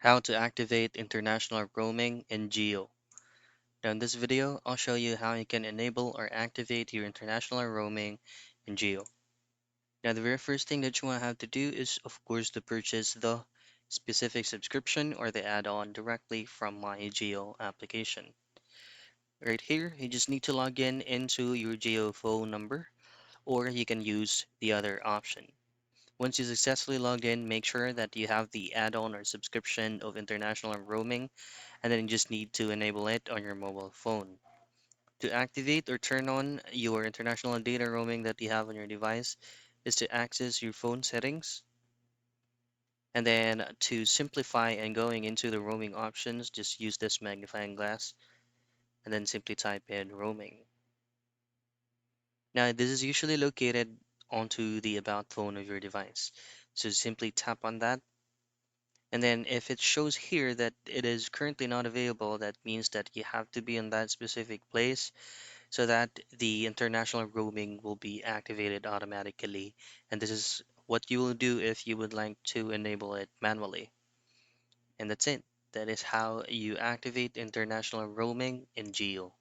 How to activate international roaming in Geo. Now in this video, I'll show you how you can enable or activate your international roaming in Geo. Now the very first thing that you want to have to do is of course to purchase the specific subscription or the add-on directly from my Geo application. Right here, you just need to log in into your Geo phone number or you can use the other option. Once you successfully logged in, make sure that you have the add-on or subscription of international roaming and then you just need to enable it on your mobile phone. To activate or turn on your international data roaming that you have on your device is to access your phone settings and then to simplify and going into the roaming options, just use this magnifying glass and then simply type in roaming. Now this is usually located onto the about phone of your device. So simply tap on that. And then if it shows here that it is currently not available, that means that you have to be in that specific place so that the international roaming will be activated automatically. And this is what you will do if you would like to enable it manually. And that's it. That is how you activate international roaming in Geo.